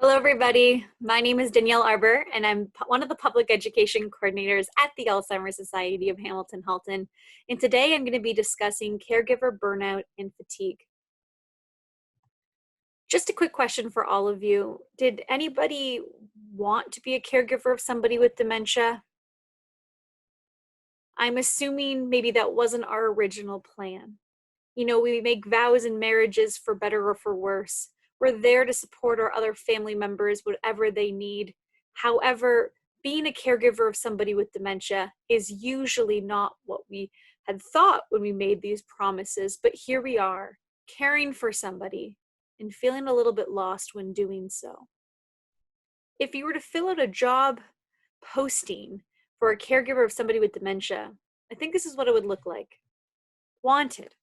Hello, everybody. My name is Danielle Arbor, and I'm one of the public education coordinators at the Alzheimer Society of Hamilton Halton. And today I'm going to be discussing caregiver burnout and fatigue. Just a quick question for all of you. Did anybody want to be a caregiver of somebody with dementia? I'm assuming maybe that wasn't our original plan. You know, we make vows in marriages for better or for worse. We're there to support our other family members, whatever they need. However, being a caregiver of somebody with dementia is usually not what we had thought when we made these promises. But here we are, caring for somebody and feeling a little bit lost when doing so. If you were to fill out a job posting for a caregiver of somebody with dementia, I think this is what it would look like. Wanted.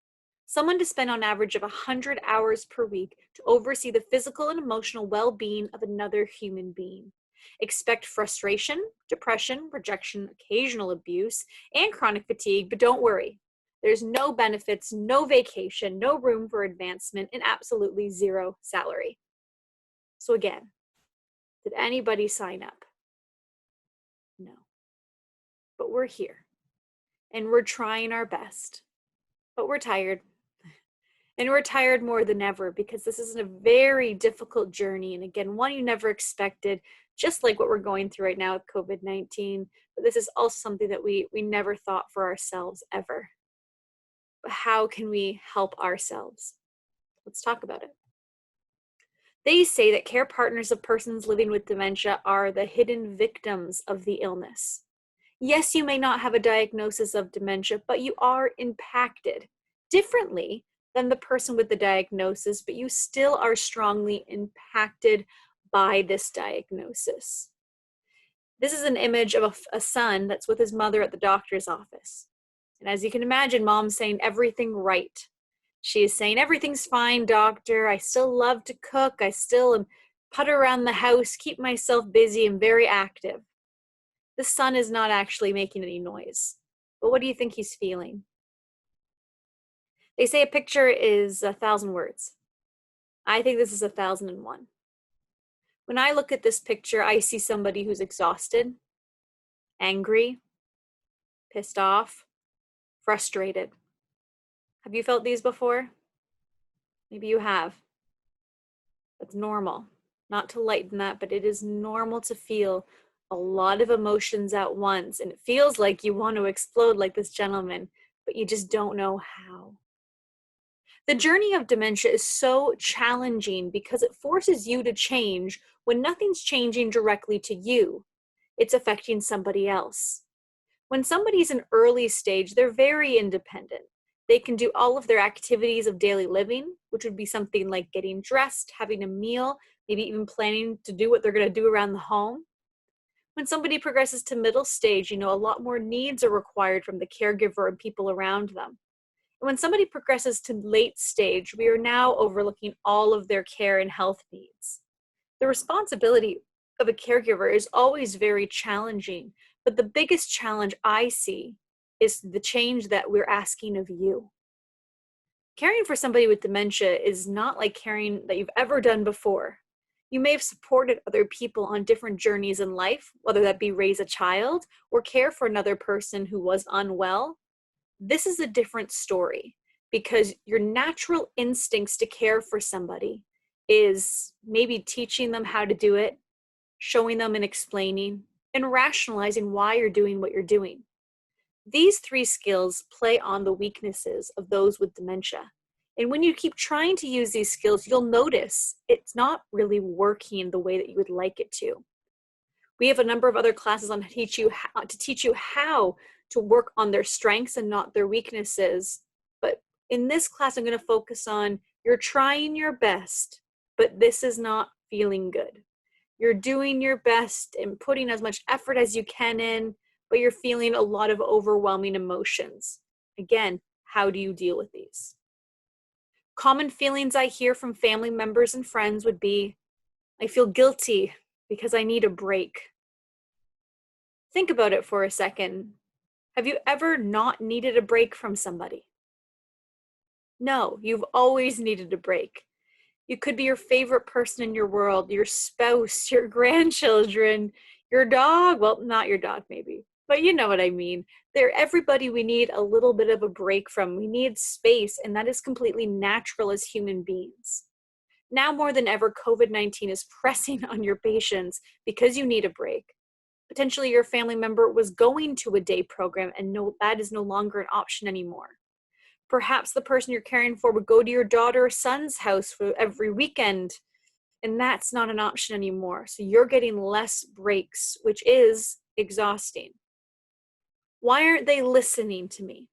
Someone to spend on average of 100 hours per week to oversee the physical and emotional well-being of another human being. Expect frustration, depression, rejection, occasional abuse, and chronic fatigue, but don't worry. There's no benefits, no vacation, no room for advancement, and absolutely zero salary. So again, did anybody sign up? No. But we're here, and we're trying our best, but we're tired. And we're tired more than ever because this is a very difficult journey. And again, one you never expected, just like what we're going through right now with COVID-19. But this is also something that we never thought for ourselves ever. But how can we help ourselves? Let's talk about it. They say that care partners of persons living with dementia are the hidden victims of the illness. Yes, you may not have a diagnosis of dementia, but you are impacted differently than the person with the diagnosis, but you still are strongly impacted by this diagnosis. This is an image of a son that's with his mother at the doctor's office. And as you can imagine, mom's saying everything right. She is saying, everything's fine, doctor. I still love to cook. I still putter around the house, keep myself busy and very active. The son is not actually making any noise. But what do you think he's feeling? They say a picture is 1,000 words. I think this is 1,001. When I look at this picture, I see somebody who's exhausted, angry, pissed off, frustrated. Have you felt these before? Maybe you have. It's normal. Not to lighten that, but it is normal to feel a lot of emotions at once. And it feels like you want to explode like this gentleman, but you just don't know how. The journey of dementia is so challenging because it forces you to change when nothing's changing directly to you. It's affecting somebody else. When somebody's in early stage, they're very independent. They can do all of their activities of daily living, which would be something like getting dressed, having a meal, maybe even planning to do what they're going to do around the home. When somebody progresses to middle stage, a lot more needs are required from the caregiver and people around them. When somebody progresses to late stage, we are now overlooking all of their care and health needs. The responsibility of a caregiver is always very challenging, but the biggest challenge I see is the change that we're asking of you. Caring for somebody with dementia is not like caring that you've ever done before. You may have supported other people on different journeys in life, whether that be raise a child or care for another person who was unwell. This is a different story because your natural instincts to care for somebody is maybe teaching them how to do it, showing them and explaining, and rationalizing why you're doing what you're doing. These three skills play on the weaknesses of those with dementia. And when you keep trying to use these skills, you'll notice it's not really working the way that you would like it to. We have a number of other classes on to teach you how to work on their strengths and not their weaknesses. But in this class, I'm going to focus on you're trying your best, but this is not feeling good. You're doing your best and putting as much effort as you can in, but you're feeling a lot of overwhelming emotions. Again, how do you deal with these? Common feelings I hear from family members and friends would be, I feel guilty because I need a break. Think about it for a second. Have you ever not needed a break from somebody? No, you've always needed a break. You could be your favorite person in your world, your spouse, your grandchildren, your dog. Well, not your dog, maybe, but you know what I mean. They're everybody we need a little bit of a break from. We need space, and that is completely natural as human beings. Now more than ever, COVID-19 is pressing on your patients because you need a break. Potentially your family member was going to a day program and no, that is no longer an option anymore. Perhaps the person you're caring for would go to your daughter or son's house for every weekend, and that's not an option anymore. So you're getting less breaks, which is exhausting. Why aren't they listening to me?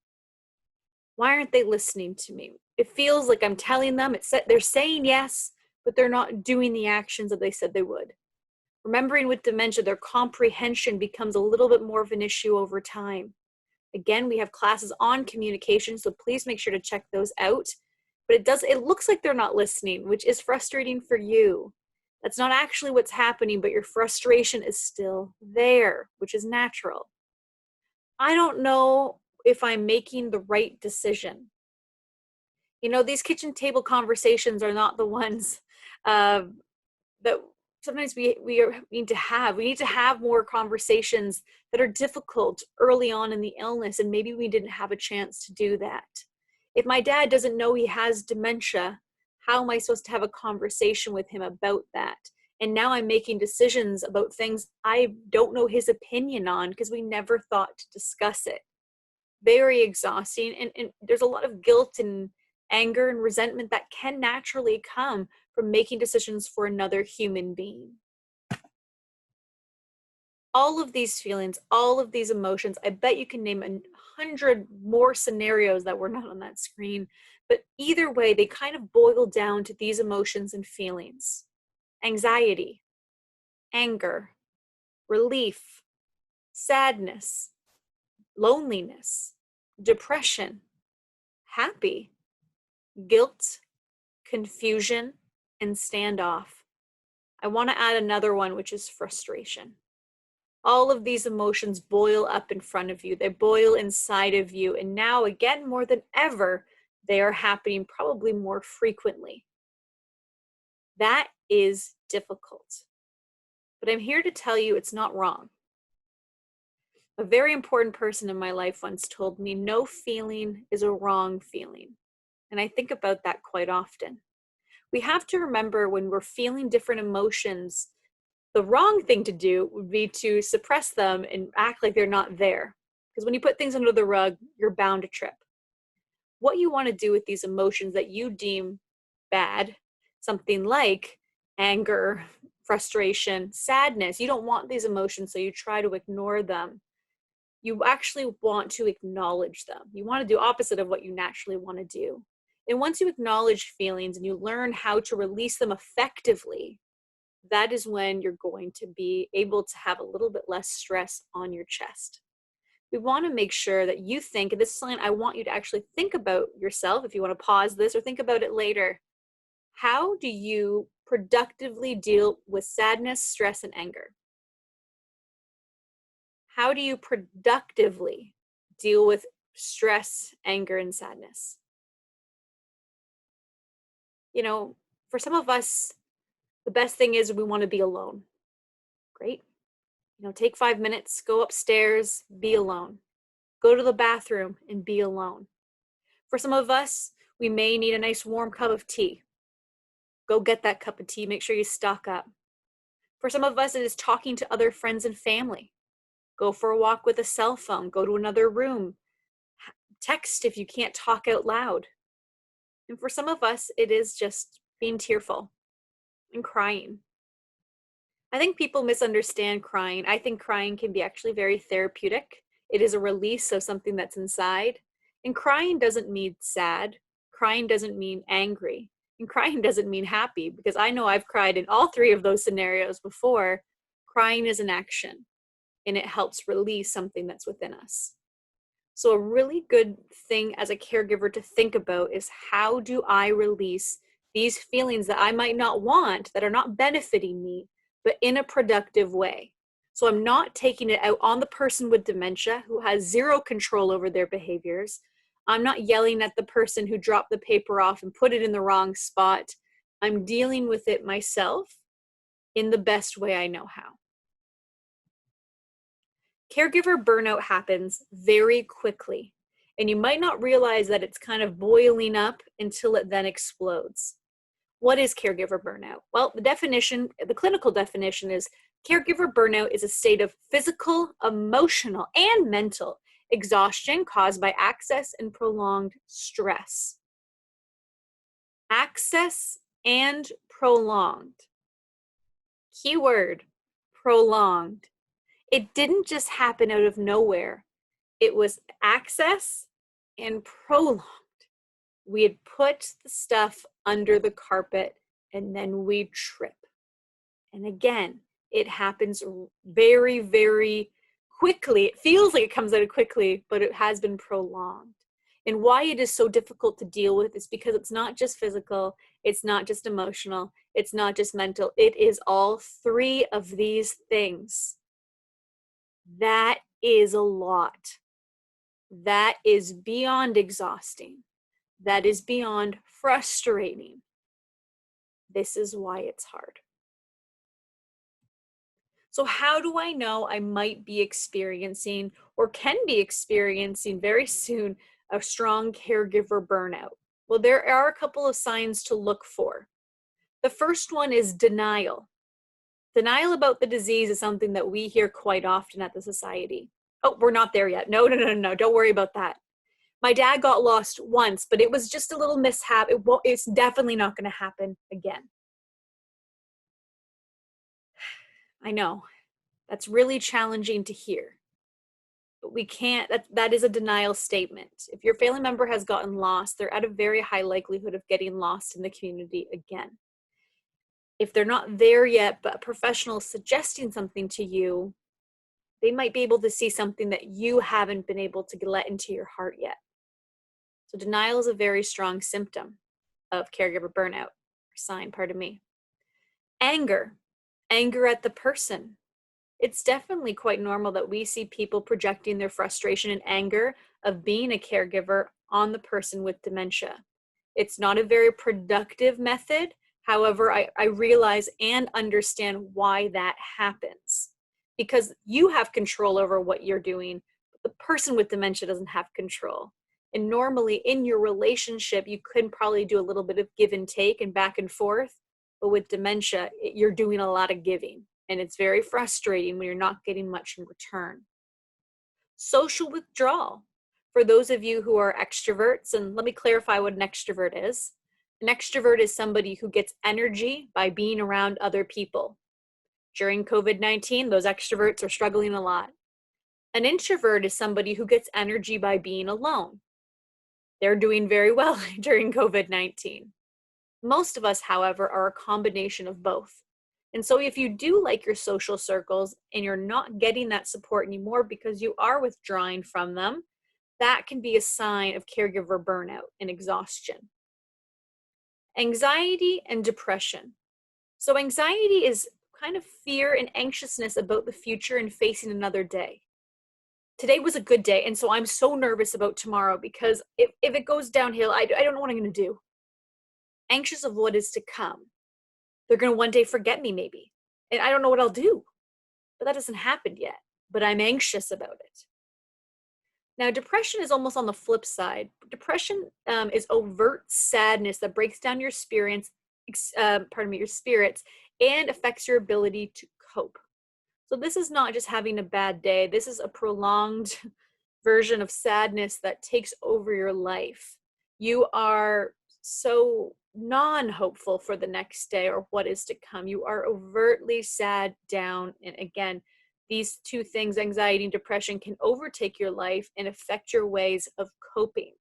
Why aren't they listening to me? It feels like I'm telling them, they're saying yes, but they're not doing the actions that they said they would. Remembering with dementia, their comprehension becomes a little bit more of an issue over time. Again, we have classes on communication, so please make sure to check those out. But it looks like they're not listening, which is frustrating for you. That's not actually what's happening, but your frustration is still there, which is natural. I don't know if I'm making the right decision. You know, these kitchen table conversations are not the ones that sometimes we need to have. We need to have more conversations that are difficult early on in the illness, and maybe we didn't have a chance to do that. If my dad doesn't know he has dementia, how am I supposed to have a conversation with him about that? And now I'm making decisions about things I don't know his opinion on because we never thought to discuss it. Very exhausting, and there's a lot of guilt and anger and resentment that can naturally come from making decisions for another human being. All of these feelings, all of these emotions, I bet you can name 100 more scenarios that were not on that screen, but either way, they kind of boil down to these emotions and feelings. Anxiety, anger, relief, sadness, loneliness, depression, happy, guilt, confusion, and standoff. I want to add another one, which is frustration. All of these emotions boil up in front of you. They boil inside of you. And now, again, more than ever, they are happening probably more frequently. That is difficult. But I'm here to tell you it's not wrong. A very important person in my life once told me, no feeling is a wrong feeling. And I think about that quite often. We have to remember when we're feeling different emotions, the wrong thing to do would be to suppress them and act like they're not there. Because when you put things under the rug, you're bound to trip. What you want to do with these emotions that you deem bad, something like anger, frustration, sadness, you don't want these emotions, so you try to ignore them. You actually want to acknowledge them. You want to do opposite of what you naturally want to do. And once you acknowledge feelings and you learn how to release them effectively, that is when you're going to be able to have a little bit less stress on your chest. We want to make sure that you think, and this is something I want you to actually think about yourself, if you want to pause this or think about it later. How do you productively deal with sadness, stress, and anger? How do you productively deal with stress, anger, and sadness? You know, for some of us, the best thing is we want to be alone. Great. You know, take 5 minutes, go upstairs, be alone. Go to the bathroom and be alone. For some of us, we may need a nice warm cup of tea. Go get that cup of tea. Make sure you stock up. For some of us, it is talking to other friends and family. Go for a walk with a cell phone. Go to another room. Text if you can't talk out loud. And for some of us, it is just being tearful and crying. I think people misunderstand crying. I think crying can be actually very therapeutic. It is a release of something that's inside. And crying doesn't mean sad. Crying doesn't mean angry. And crying doesn't mean happy, because I know I've cried in all three of those scenarios before. Crying is an action, and it helps release something that's within us. So a really good thing as a caregiver to think about is, how do I release these feelings that I might not want, that are not benefiting me, but in a productive way? So I'm not taking it out on the person with dementia who has zero control over their behaviors. I'm not yelling at the person who dropped the paper off and put it in the wrong spot. I'm dealing with it myself in the best way I know how. Caregiver burnout happens very quickly, and you might not realize that it's kind of boiling up until it then explodes. What is caregiver burnout? Well, the clinical definition is caregiver burnout is a state of physical, emotional, and mental exhaustion caused by excess and prolonged stress. Access and prolonged. Keyword, prolonged. It didn't just happen out of nowhere. It was access and prolonged. We had put the stuff under the carpet and then we trip. And again, it happens very, very quickly. It feels like it comes out quickly, but it has been prolonged. And why it is so difficult to deal with is because it's not just physical, it's not just emotional, it's not just mental. It is all three of these things. That is a lot. That is beyond exhausting. That is beyond frustrating. This is why it's hard. So how do I know I might be experiencing or can be experiencing very soon a strong caregiver burnout? Well, there are a couple of signs to look for. The first one is denial. Denial about the disease is something that we hear quite often at the society. Oh, we're not there yet. No. Don't worry about that. My dad got lost once, but it was just a little mishap. It's definitely not going to happen again. I know. That's really challenging to hear. But we can't, that is a denial statement. If your family member has gotten lost, they're at a very high likelihood of getting lost in the community again. If they're not there yet, but a professional is suggesting something to you, they might be able to see something that you haven't been able to let into your heart yet. So denial is a very strong symptom of caregiver burnout, sign, pardon me. Anger at the person. It's definitely quite normal that we see people projecting their frustration and anger of being a caregiver on the person with dementia. It's not a very productive method. However, I realize and understand why that happens. Because you have control over what you're doing, but the person with dementia doesn't have control. And normally in your relationship, you could probably do a little bit of give and take and back and forth. But with dementia, you're doing a lot of giving. And it's very frustrating when you're not getting much in return. Social withdrawal. For those of you who are extroverts, and let me clarify what an extrovert is. An extrovert is somebody who gets energy by being around other people. During COVID-19, those extroverts are struggling a lot. An introvert is somebody who gets energy by being alone. They're doing very well during COVID-19. Most of us, however, are a combination of both. And so if you do like your social circles and you're not getting that support anymore because you are withdrawing from them, that can be a sign of caregiver burnout and exhaustion. Anxiety and depression. So anxiety is kind of fear and anxiousness about the future and facing another day. Today was a good day, and so I'm so nervous about tomorrow because if it goes downhill, I don't know what I'm going to do. Anxious of what is to come. They're going to one day forget me maybe, and I don't know what I'll do. But that hasn't happened yet, but I'm anxious about it. Now, depression is almost on the flip side. Depression is overt sadness that breaks down your spirits, your spirits, and affects your ability to cope. So this is not just having a bad day. This is a prolonged version of sadness that takes over your life. You are so non-hopeful for the next day or what is to come. You are overtly sad, down, and again, these two things, anxiety and depression, can overtake your life and affect your ways of coping.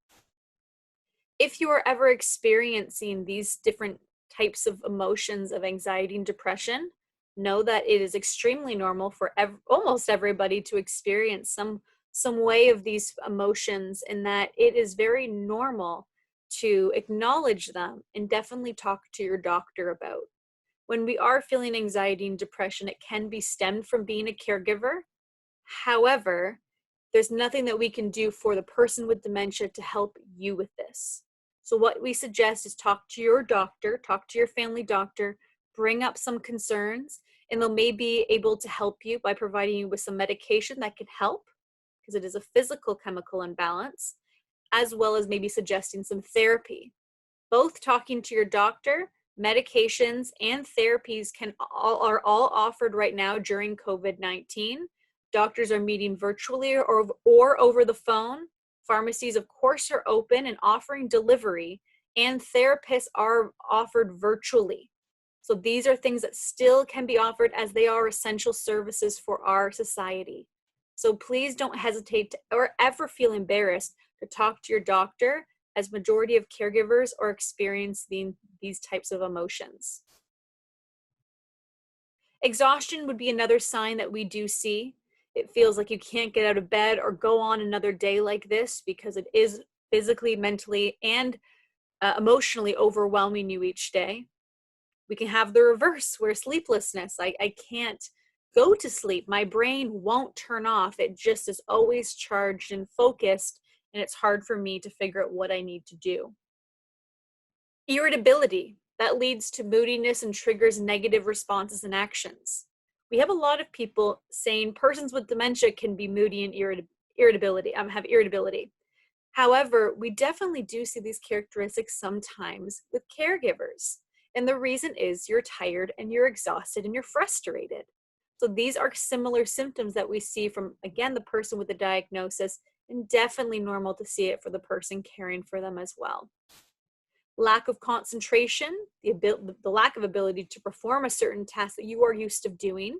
If you are ever experiencing these different types of emotions of anxiety and depression, know that it is extremely normal for almost everybody to experience some way of these emotions, and that it is very normal to acknowledge them and definitely talk to your doctor about. When we are feeling anxiety and depression, it can be stemmed from being a caregiver. However, there's nothing that we can do for the person with dementia to help you with this. So what we suggest is talk to your doctor, talk to your family doctor, bring up some concerns, and they'll maybe able to help you by providing you with some medication that can help, because it is a physical chemical imbalance, as well as maybe suggesting some therapy. Both talking to your doctor, medications, and therapies are all offered right now during COVID-19. Doctors are meeting virtually or over the phone. Pharmacies, of course, are open and offering delivery, and therapists are offered virtually. So these are things that still can be offered, as they are essential services for our society. So please don't hesitate to, or ever feel embarrassed to talk to your doctor, as majority of caregivers are experiencing these types of emotions. Exhaustion would be another sign that we do see. It feels like you can't get out of bed or go on another day like this, because it is physically, mentally, and emotionally overwhelming you each day. We can have the reverse, where sleeplessness, I can't go to sleep. My brain won't turn off. It just is always charged and focused, and it's hard for me to figure out what I need to do. Irritability, that leads to moodiness and triggers negative responses and actions. We have a lot of people saying persons with dementia can be moody and have irritability. However, we definitely do see these characteristics sometimes with caregivers. And the reason is you're tired and you're exhausted and you're frustrated. So these are similar symptoms that we see from, again, the person with the diagnosis, and definitely normal to see it for the person caring for them as well. Lack of concentration, the lack of ability to perform a certain task that you are used to doing,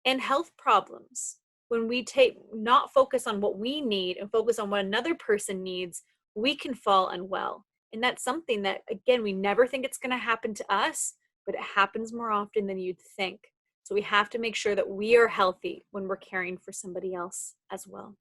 and health problems. When we not focus on what we need and focus on what another person needs, we can fall unwell. And that's something that, again, we never think it's going to happen to us, but it happens more often than you'd think. So we have to make sure that we are healthy when we're caring for somebody else as well.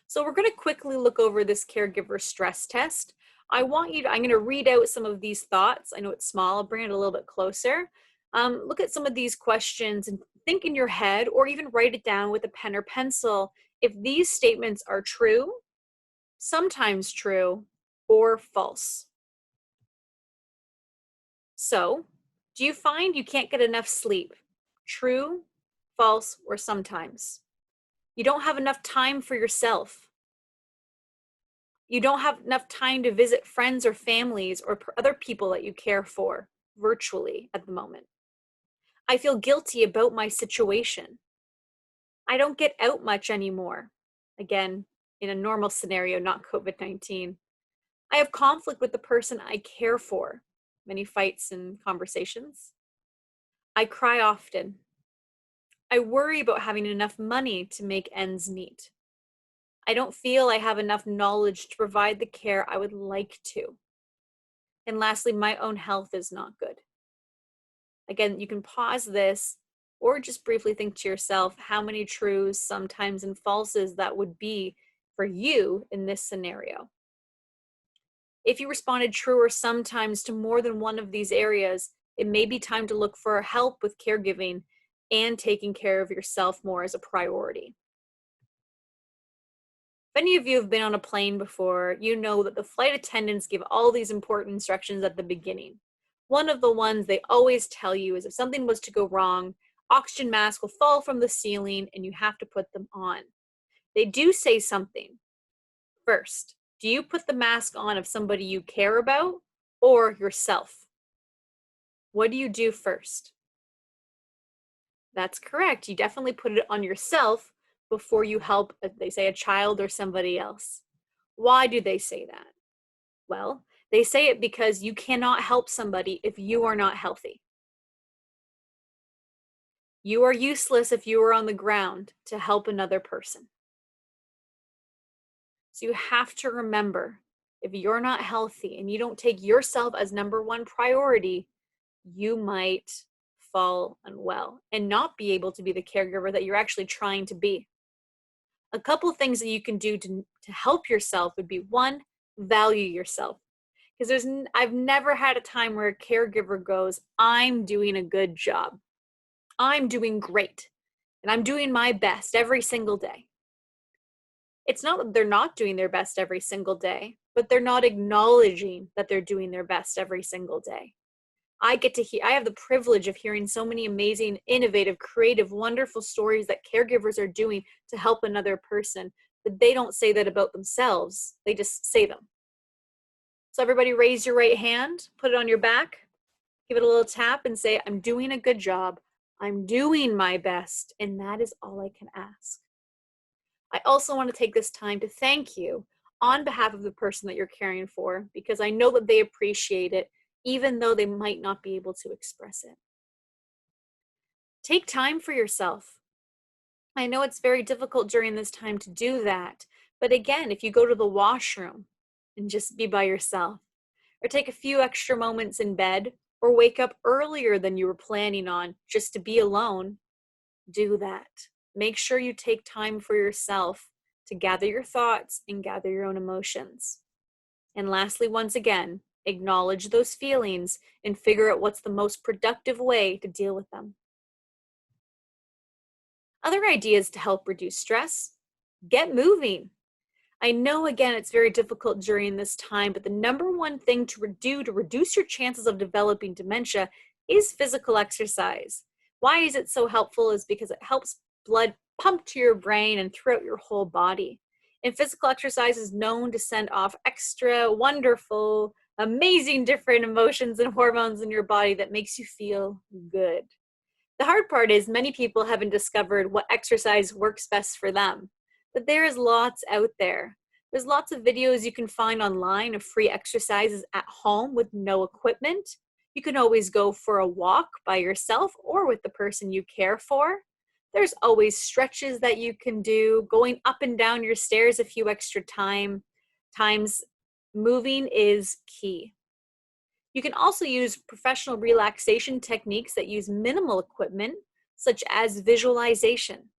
So we're going to quickly look over this caregiver stress test. I'm going to read out some of these thoughts. I know it's small. I'll bring it a little bit closer. Look at some of these questions and think in your head, or even write it down with a pen or pencil, if these statements are true, sometimes true, or false. So, do you find you can't get enough sleep? True, false, or sometimes? You don't have enough time for yourself. You don't have enough time to visit friends or families or other people that you care for virtually at the moment. I feel guilty about my situation. I don't get out much anymore. Again, in a normal scenario, not COVID-19. I have conflict with the person I care for. Many fights and conversations. I cry often. I worry about having enough money to make ends meet. I don't feel I have enough knowledge to provide the care I would like to. And lastly, my own health is not good. Again, you can pause this or just briefly think to yourself how many trues, sometimes, and falses that would be for you in this scenario. If you responded true or sometimes to more than one of these areas, it may be time to look for help with caregiving and taking care of yourself more as a priority. If any of you have been on a plane before, you know that the flight attendants give all these important instructions at the beginning. One of the ones they always tell you is if something was to go wrong, oxygen masks will fall from the ceiling and you have to put them on. They do say something. First, do you put the mask on of somebody you care about or yourself? What do you do first? That's correct. You definitely put it on yourself before you help, they say, a child or somebody else. Why do they say that? Well, they say it because you cannot help somebody if you are not healthy. You are useless if you are on the ground to help another person. So you have to remember, if you're not healthy and you don't take yourself as number one priority, you might fall unwell and not be able to be the caregiver that you're actually trying to be. A couple things that you can do to help yourself would be, one, value yourself. Because I've never had a time where a caregiver goes, I'm doing a good job. I'm doing great. And I'm doing my best every single day. It's not that they're not doing their best every single day, but they're not acknowledging that they're doing their best every single day. I have the privilege of hearing so many amazing, innovative, creative, wonderful stories that caregivers are doing to help another person, but they don't say that about themselves. They just say them. So everybody raise your right hand, put it on your back, give it a little tap and say, I'm doing a good job. I'm doing my best, and that is all I can ask. I also want to take this time to thank you on behalf of the person that you're caring for, because I know that they appreciate it, even though they might not be able to express it. Take time for yourself. I know it's very difficult during this time to do that, but again, if you go to the washroom and just be by yourself, or take a few extra moments in bed, or wake up earlier than you were planning on just to be alone, do that. Make sure you take time for yourself to gather your thoughts and gather your own emotions. And lastly, once again, acknowledge those feelings and figure out what's the most productive way to deal with them. Other ideas to help reduce stress: get moving. I know, again, it's very difficult during this time, but the number one thing to do to reduce your chances of developing dementia is physical exercise. Why is it so helpful? Is because it helps blood pump to your brain and throughout your whole body. And physical exercise is known to send off extra wonderful, amazing different emotions and hormones in your body that makes you feel good. The hard part is many people haven't discovered what exercise works best for them. But there is lots out there. There's lots of videos you can find online of free exercises at home with no equipment. You can always go for a walk by yourself or with the person you care for. There's always stretches that you can do, going up and down your stairs a few extra times. Moving is key. You can also use professional relaxation techniques that use minimal equipment, such as visualization.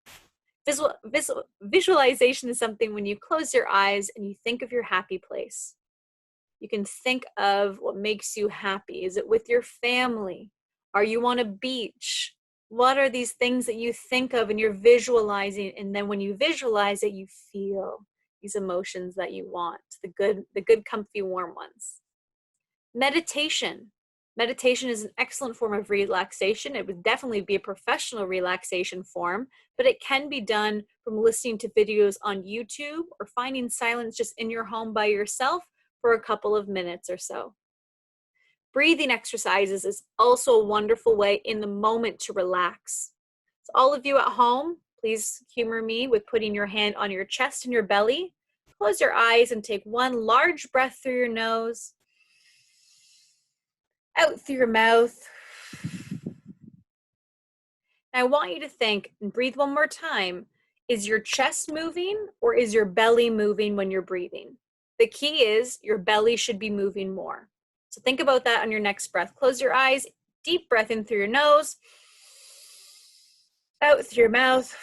Visualization is something when you close your eyes and you think of your happy place. You can think of what makes you happy. Is it with your family? Are you on a beach? What are these things that you think of and you're visualizing? And then when you visualize it, you feel these emotions that you want, the good, comfy, warm ones. Meditation. Meditation is an excellent form of relaxation. It would definitely be a professional relaxation form, but it can be done from listening to videos on YouTube or finding silence just in your home by yourself for a couple of minutes or so. Breathing exercises is also a wonderful way in the moment to relax. So all of you at home, please humor me with putting your hand on your chest and your belly. Close your eyes and take one large breath through your nose, out through your mouth. Now I want you to think and breathe one more time. Is your chest moving or is your belly moving when you're breathing? The key is your belly should be moving more. So think about that on your next breath. Close your eyes, deep breath in through your nose, out through your mouth.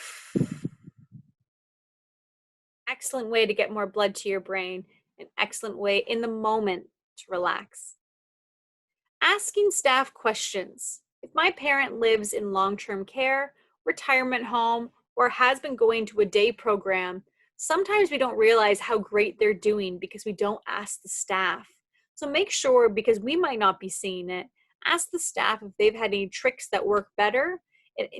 Excellent way to get more blood to your brain. An excellent way in the moment to relax. Asking staff questions. If my parent lives in long-term care, retirement home, or has been going to a day program, sometimes we don't realize how great they're doing because we don't ask the staff. So make sure, because we might not be seeing it, ask the staff if they've had any tricks that work better.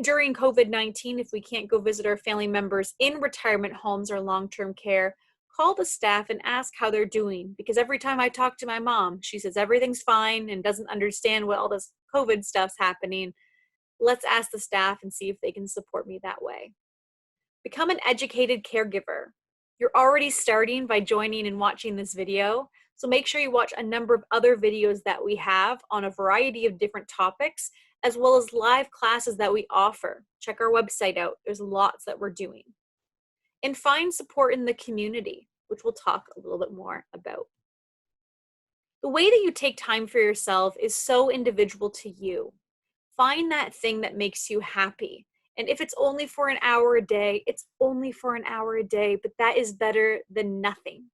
During COVID-19, if we can't go visit our family members in retirement homes or long-term care, call the staff and ask how they're doing. Because every time I talk to my mom, she says everything's fine and doesn't understand what all this COVID stuff's happening. Let's ask the staff and see if they can support me that way. Become an educated caregiver. You're already starting by joining and watching this video. So make sure you watch a number of other videos that we have on a variety of different topics, as well as live classes that we offer. Check our website out. There's lots that we're doing. And find support in the community, which we'll talk a little bit more about. The way that you take time for yourself is so individual to you. Find that thing that makes you happy. And if it's only for an hour a day, it's only for an hour a day, but that is better than nothing.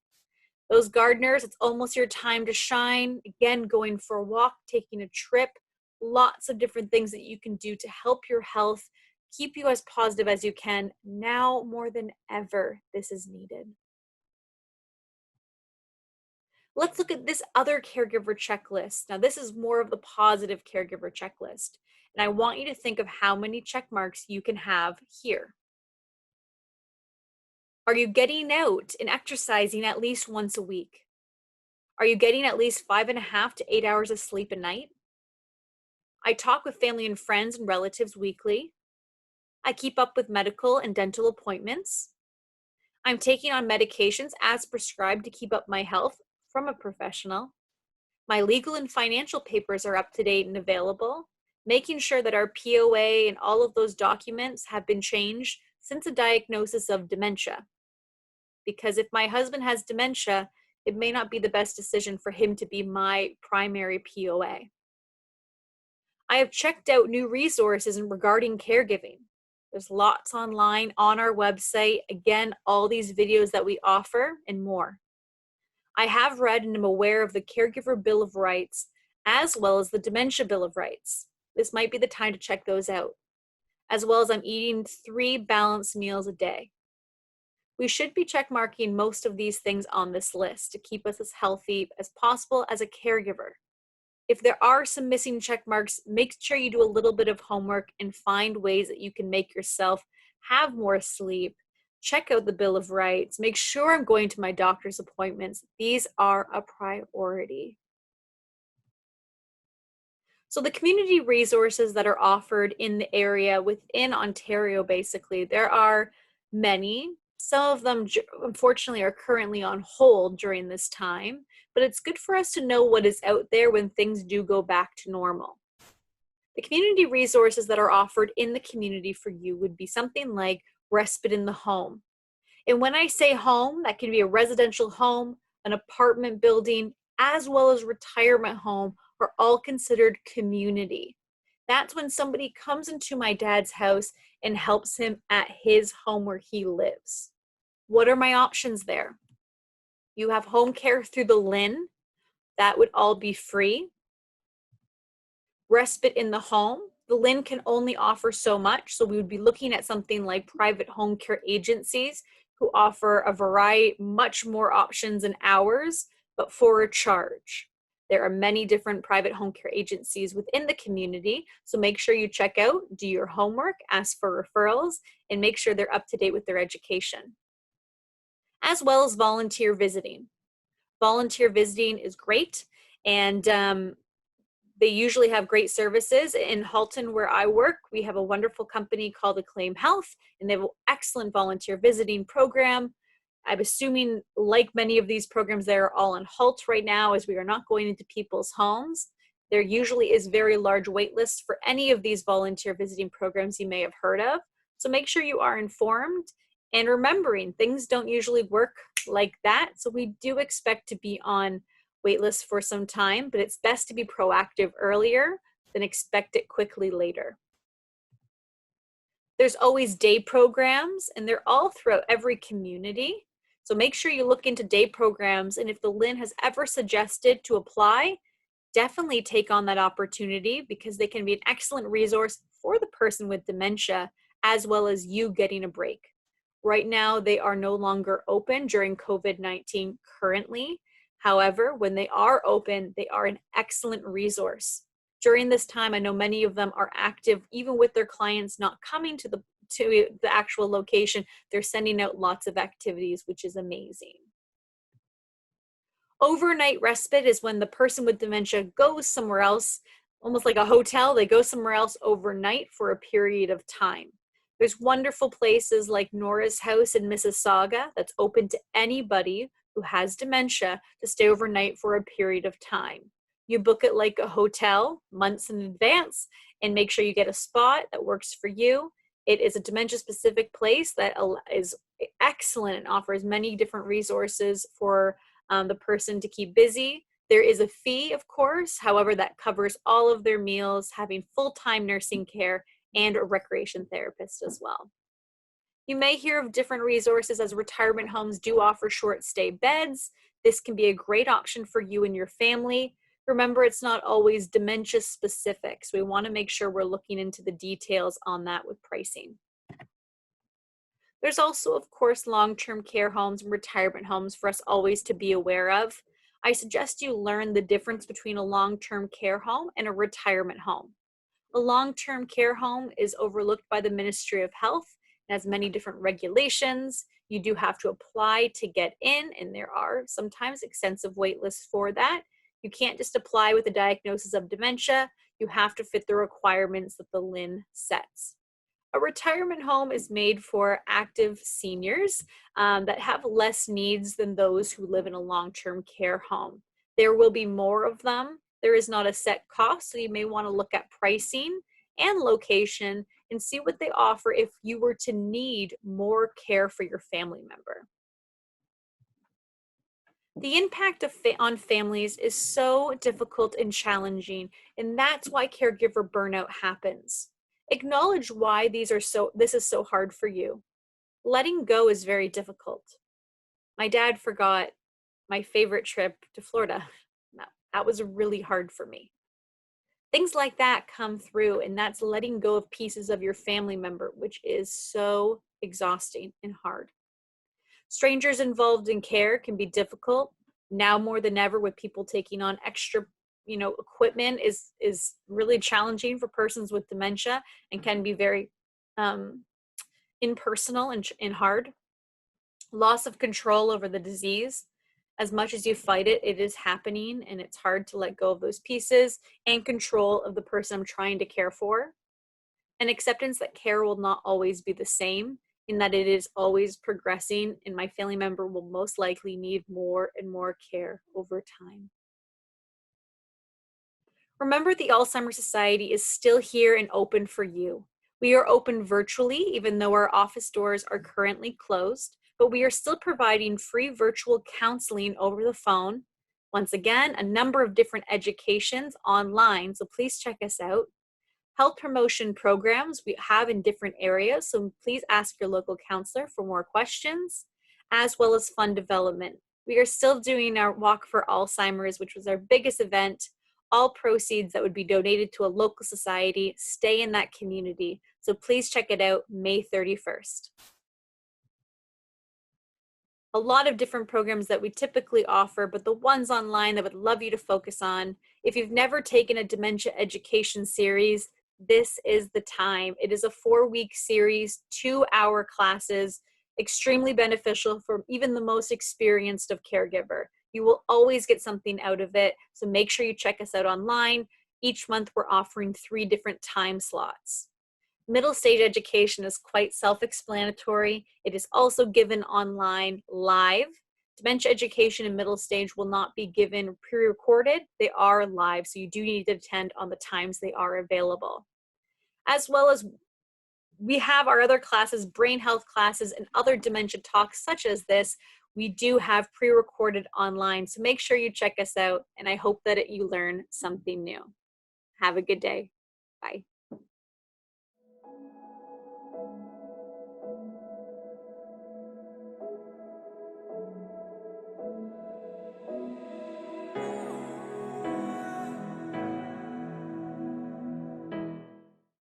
Those gardeners, it's almost your time to shine. Again, going for a walk, taking a trip, lots of different things that you can do to help your health, keep you as positive as you can. Now more than ever, this is needed. Let's look at this other caregiver checklist. Now, this is more of the positive caregiver checklist. And I want you to think of how many check marks you can have here. Are you getting out and exercising at least once a week? Are you getting at least 5.5 to 8 hours of sleep a night? I talk with family and friends and relatives weekly. I keep up with medical and dental appointments. I'm taking on medications as prescribed to keep up my health from a professional. My legal and financial papers are up to date and available, making sure that our POA and all of those documents have been changed since a diagnosis of dementia. Because if my husband has dementia, it may not be the best decision for him to be my primary POA. I have checked out new resources regarding caregiving. There's lots online on our website. Again, all these videos that we offer and more. I have read and am aware of the Caregiver Bill of Rights as well as the Dementia Bill of Rights. This might be the time to check those out. As well as I'm eating 3 balanced meals a day. We should be checkmarking most of these things on this list to keep us as healthy as possible as a caregiver. If there are some missing check marks, make sure you do a little bit of homework and find ways that you can make yourself have more sleep. Check out the Bill of Rights. Make sure I'm going to my doctor's appointments. These are a priority. So the community resources that are offered in the area within Ontario, basically, there are many. Some of them, unfortunately, are currently on hold during this time, but it's good for us to know what is out there when things do go back to normal. The community resources that are offered in the community for you would be something like respite in the home. And when I say home, that can be a residential home, an apartment building, as well as retirement home are all considered community. That's when somebody comes into my dad's house and helps him at his home where he lives. What are my options there? You have home care through the LHIN. That would all be free. Respite in the home. The LHIN can only offer so much, so we would be looking at something like private home care agencies who offer a variety, much more options and hours, but for a charge. There are many different private home care agencies within the community, so make sure you check out, do your homework, ask for referrals, and make sure they're up to date with their education. As well as volunteer visiting. Volunteer visiting is great, and they usually have great services. In Halton, where I work, we have a wonderful company called Acclaim Health, and they have an excellent volunteer visiting program. I'm assuming, like many of these programs, they're all on halt right now as we are not going into people's homes. There usually is very large wait lists for any of these volunteer visiting programs you may have heard of. So make sure you are informed and remembering things don't usually work like that. So we do expect to be on waitlist for some time, but it's best to be proactive earlier than expect it quickly later. There's always day programs, and they're all throughout every community. So make sure you look into day programs, and if the LHIN has ever suggested to apply, definitely take on that opportunity because they can be an excellent resource for the person with dementia as well as you getting a break. Right now, they are no longer open during COVID-19 currently. However, when they are open, they are an excellent resource. During this time, I know many of them are active, even with their clients not coming to the actual location. They're sending out lots of activities, which is amazing. Overnight respite is when the person with dementia goes somewhere else, almost like a hotel. They go somewhere else overnight for a period of time. There's wonderful places like Nora's House in Mississauga that's open to anybody who has dementia to stay overnight for a period of time. You book it like a hotel months in advance and make sure you get a spot that works for you. It is a dementia-specific place that is excellent and offers many different resources for the person to keep busy. There is a fee, of course. However, that covers all of their meals, having full-time nursing care, and a recreation therapist as well. You may hear of different resources as retirement homes do offer short stay beds. This can be a great option for you and your family. Remember, it's not always dementia specific, so we want to make sure we're looking into the details on that with pricing. There's also, of course, long-term care homes and retirement homes for us always to be aware of. I suggest you learn the difference between a long-term care home and a retirement home. A long-term care home is overlooked by the Ministry of Health and has many different regulations. You do have to apply to get in, and there are sometimes extensive wait lists for that. You can't just apply with a diagnosis of dementia. You have to fit the requirements that the LHIN sets. A retirement home is made for active seniors that have less needs than those who live in a long-term care home. There will be more of them. There is not a set cost, so you may want to look at pricing and location and see what they offer if you were to need more care for your family member. The impact on families is so difficult and challenging, and that's why caregiver burnout happens. Acknowledge why this is so hard for you. Letting go is very difficult. My dad forgot my favorite trip to Florida. That was really hard for me. Things like that come through, and that's letting go of pieces of your family member, which is so exhausting and hard. Strangers involved in care can be difficult. Now more than ever, with people taking on extra, equipment is really challenging for persons with dementia and can be very impersonal and hard. Loss of control over the disease. As much as you fight it, it is happening, and it's hard to let go of those pieces and control of the person I'm trying to care for. And acceptance that care will not always be the same, in that it is always progressing, and my family member will most likely need more and more care over time. Remember, the Alzheimer Society is still here and open for you. We are open virtually, even though our office doors are currently closed, but we are still providing free virtual counseling over the phone. Once again, a number of different educations online, so please check us out. Health promotion programs we have in different areas, so please ask your local counselor for more questions, as well as fund development. We are still doing our Walk for Alzheimer's, which was our biggest event. All proceeds that would be donated to a local society stay in that community, so please check it out May 31st. A lot of different programs that we typically offer, but the ones online I would love you to focus on. If you've never taken a dementia education series, this is the time. It is a 4-week series, 2-hour classes, extremely beneficial for even the most experienced of caregiver. You will always get something out of it, so make sure you check us out online. Each month we're offering 3 different time slots. Middle stage education is quite self-explanatory. It is also given online live. Dementia education in middle stage will not be given pre-recorded. They are live, so you do need to attend on the times they are available. As well as we have our other classes, brain health classes, and other dementia talks such as this. We do have pre-recorded online, so make sure you check us out, and I hope that you learn something new. Have a good day. Bye.